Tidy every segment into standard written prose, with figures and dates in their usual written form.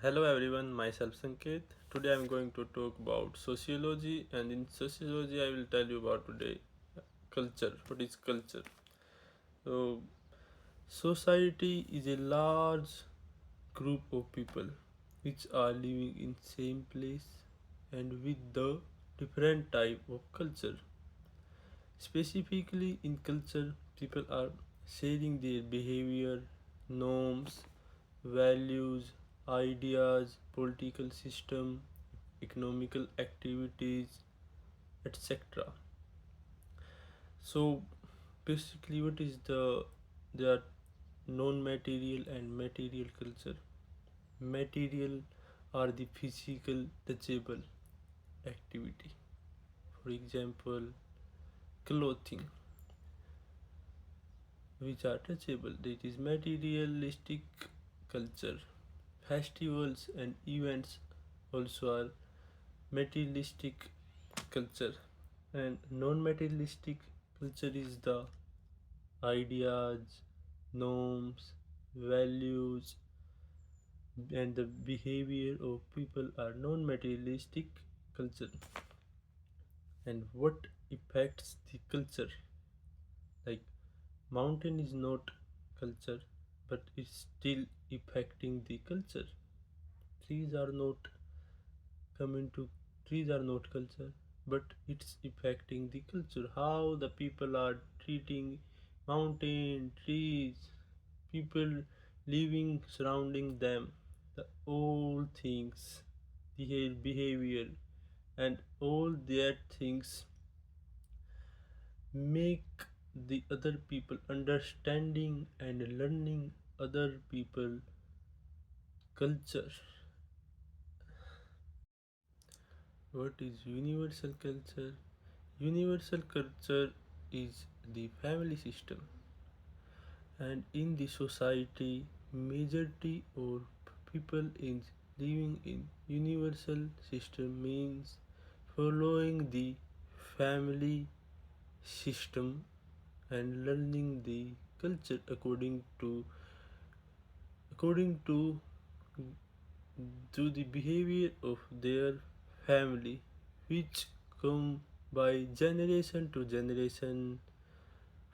Hello everyone, myself Sanket. Today I'm going to talk about sociology, and in sociology I will tell you about today culture. What is culture? So society is a large group of people which are living in same place and with the different type of culture. Specifically in culture, people are sharing their behavior, norms, values, ideas, political system, economical activities, etc. So basically, what is there are non-material and material culture. Material are the physical, touchable activity. For example, clothing, which are touchable. That is materialistic culture. Festivals and events also are materialistic culture, and non-materialistic culture is the ideas, norms, values, and the behavior of people are non-materialistic culture. And what affects the culture? Like mountain is not culture, but it's still affecting the culture. Trees are not coming to trees are not culture, but it's affecting the culture. How the people are treating mountain, trees, people living surrounding them, the all things, the behavior, and all that things make the other people understanding and learning other people culture. What is universal culture? Universal culture is the family system, and in the society, majority or people in living in universal system means following the family system and learning the culture according to the behavior of their family, which come by generation to generation,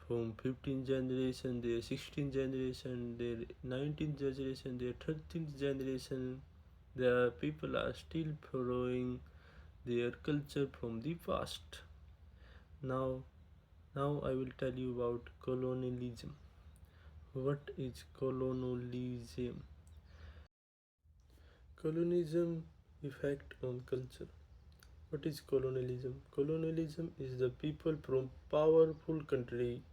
from 15th generation, their 16th generation, their 19th generation, their 13th generation. The people are still following their culture from the past. Now, now I will tell you about colonialism. What is colonialism? Colonialism effect on culture. What is colonialism? Colonialism is the people from powerful country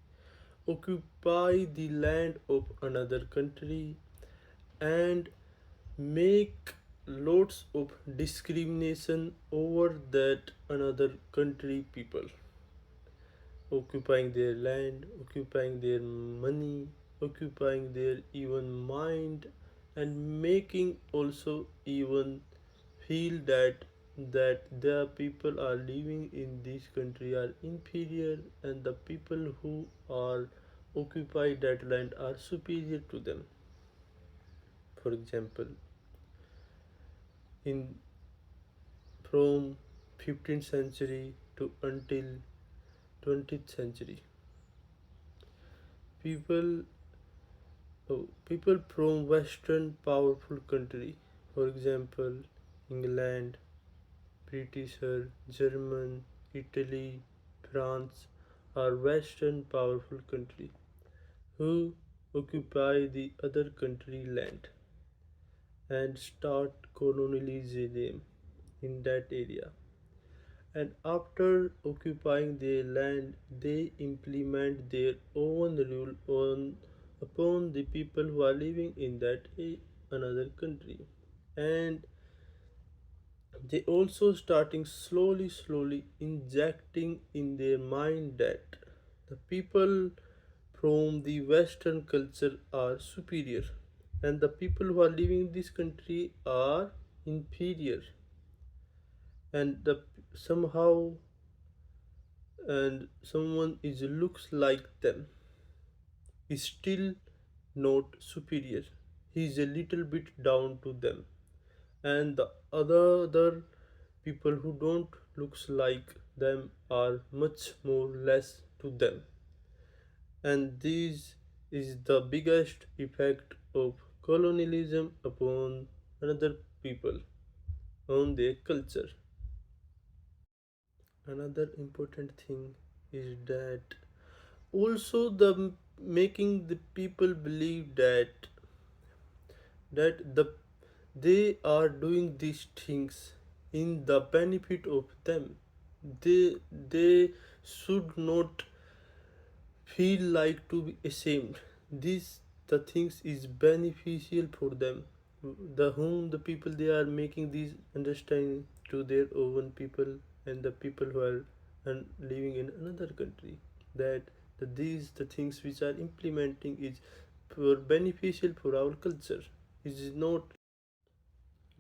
occupy the land of another country and make lots of discrimination over that another country people, occupying their land, occupying their money, occupying their even mind, and making also even feel that the people are living in this country are inferior, and the people who are occupy that land are superior to them. For example, in from 15th century to until 20th century, people people from western powerful country, for example England, Britisher, German, Italy, France, are western powerful country who occupy the other country land and start colonialism in that area. And after occupying their land, they implement their own rule on upon the people who are living in that another country. And they also starting slowly injecting in their mind that the people from the western culture are superior and the people who are living in this country are inferior, and the somehow and someone is looks like them is still not superior, he is a little bit down to them. and the other people who don't looks like them are much more less to them. And this is the biggest effect of colonialism upon another people, on their culture. Another important thing is that also the making the people believe that they are doing these things in the benefit of them. They should not feel like to be ashamed. This the things is beneficial for them, the whom the people they are making these understanding to their own people and the people who are living in another country, that these the things which are implementing is for beneficial for our culture. It is not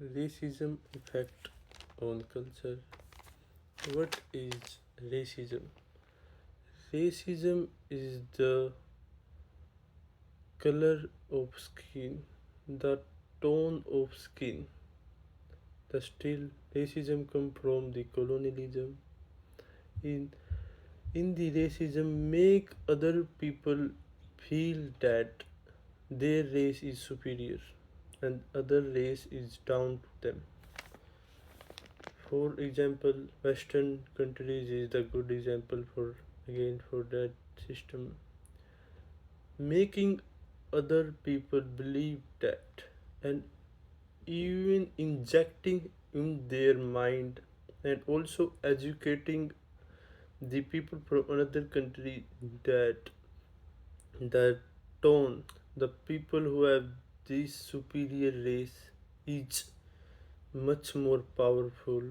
racism effect on culture. What is racism? Racism is the color of skin, the tone of skin. The still racism come from the colonialism. In the racism make other people feel that their race is superior and other race is down to them. For example, Western countries is the good example for again for that system, making other people believe that, and even injecting in their mind and also educating the people from another country that the tone, the people who have this superior race is much more powerful,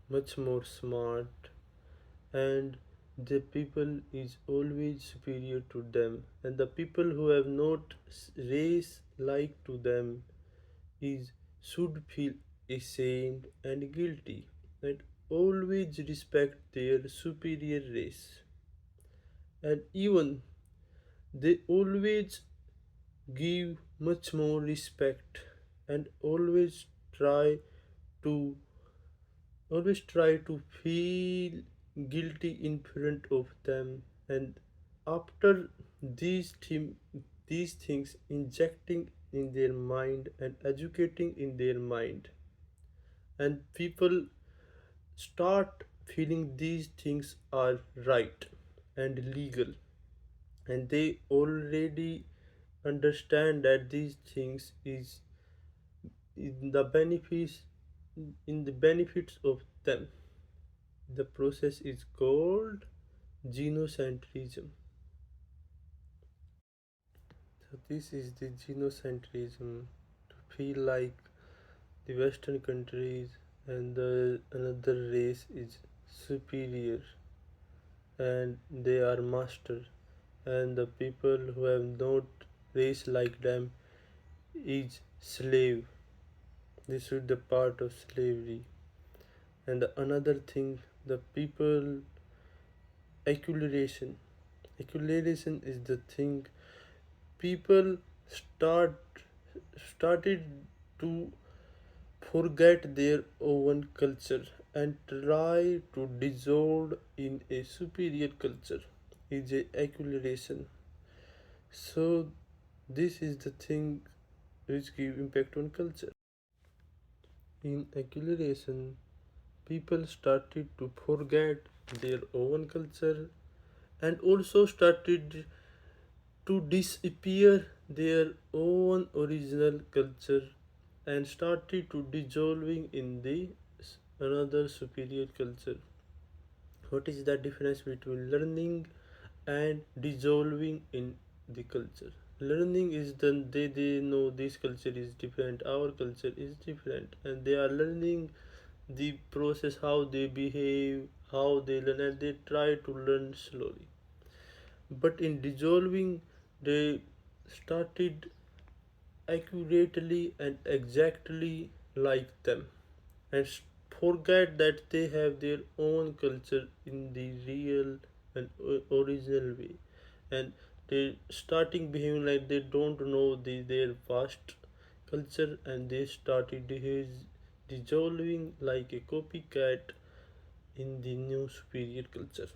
much more smart, and the people is always superior to them, and the people who have not race like to them is should feel ashamed and guilty, and always respect their superior race, and even they always give much more respect and to always try to feel guilty in front of them, and after these things injecting in their mind and educating in their mind, and people start feeling these things are right and legal, and they already understand that these things is in the benefits of them. The process is called genocentrism. So this is the genocentrism, to feel like the Western countries and the another race is superior and they are master, and the people who have not race like them is slave. This is the part of slavery. And another thing, the people accumulation. Accumulation is the thing people started to forget their own culture and try to dissolve in a superior culture is a accumulation. So this is the thing which give impact on culture. In accumulation, people started to forget their own culture and also started to disappear their own original culture and started to dissolving in the another superior culture. What is the difference between learning and dissolving in the culture? Learning is then they know this culture is different, our culture is different, and they are learning the process how they behave, how they learn, and they try to learn slowly. But in dissolving, they started accurately and exactly like them, and forget that they have their own culture in the real and original way, and they starting behaving like they don't know their past culture, and they started dissolving like a copycat in the new superior culture.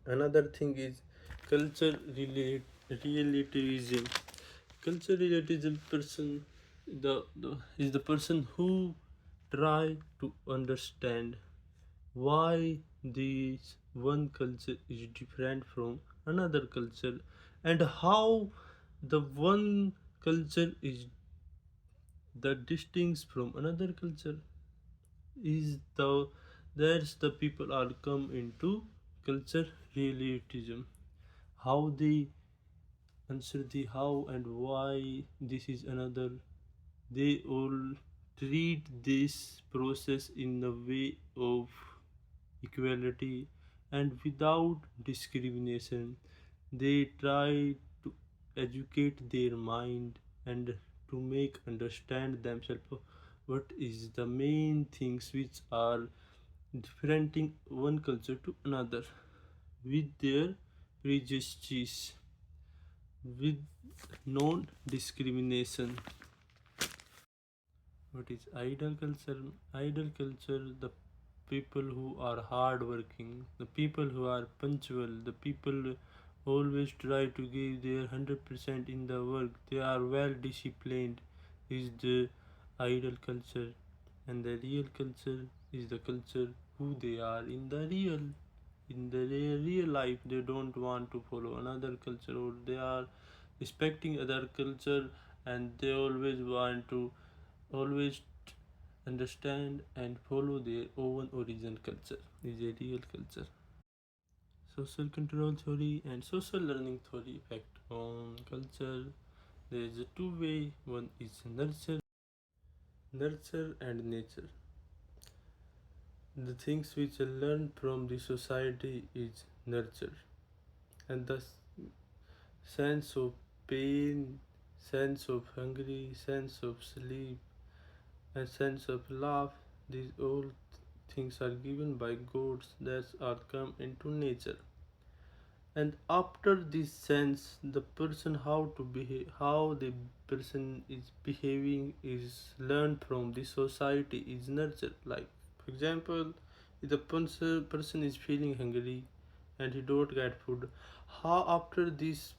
Another thing is culture relativism. Culture relativism person the is the person who try to understand why this one culture is different from another culture, and how the one culture is the distinct from another culture is the that's the people are come into culture relativism. How they answer the how and why this is another, they all treat this process in the way of equality and without discrimination. They try to educate their mind and to make understand themselves what is the main things which are differenting one culture to another with their prejudices, with non discrimination. What is idle culture? Idle culture, the people who are hardworking, the people who are punctual, the people always try to give their 100% in the work, they are well disciplined, is the idle culture. And the real culture is the culture who they are in the real. In the real life, they don't want to follow another culture, or they are respecting other culture, and they always want to always understand and follow their own origin culture is a real culture. Social control theory and social learning theory effect on culture. There is a two-way. One is nurture and nature. The things which are learned from the society is nurture, and the sense of pain, sense of hungry, sense of sleep, and sense of love. These all things are given by gods that are come into nature. And after this sense, the person how to behave, how the person is behaving is learned from the society, is nurtured. Like for example, if the person is feeling hungry and he don't get food, how after this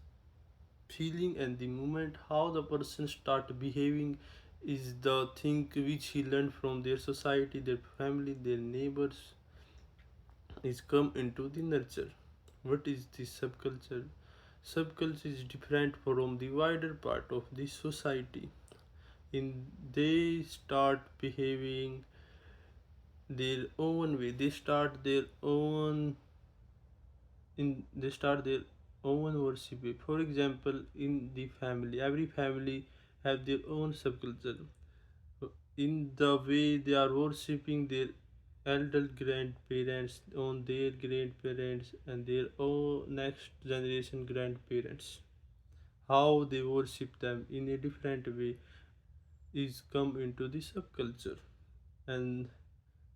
feeling and the moment how the person start behaving is the thing which he learned from their society, their family, their neighbors, is come into the nurture. What is the subculture? Subculture is different from the wider part of the society. In they start behaving their own way. They start their own worship way. For example, in the family, every family have their own subculture. In the way they are worshipping their elder grandparents on their grandparents and their own next generation grandparents, how they worship them in a different way is come into the subculture. And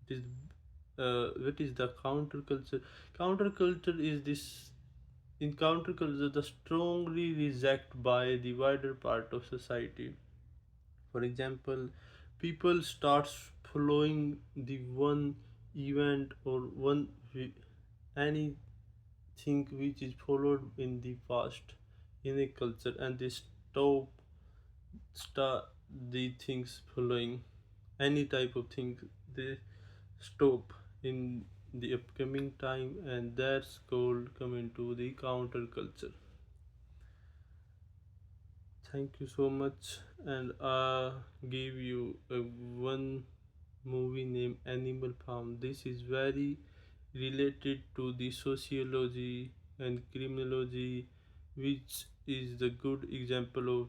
this what is the counterculture? Counterculture is this, in counterculture the strongly reject by the wider part of society. For example, people starts following the one event or anything which is followed in the past in a culture, and they start the things following any type of thing, they stop in the upcoming time, and that's called come into the counterculture. Thank you so much, and I give you a one movie named Animal Farm. This is very related to the sociology and criminology, which is the good example of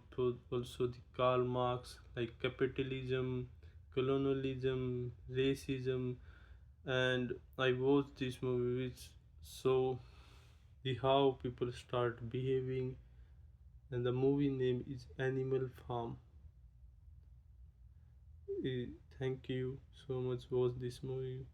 also the Karl Marx, like capitalism, colonialism, racism. And I watched this movie, which so the how people start behaving, and the movie name is Animal Farm. Thank you so much. Watch this movie.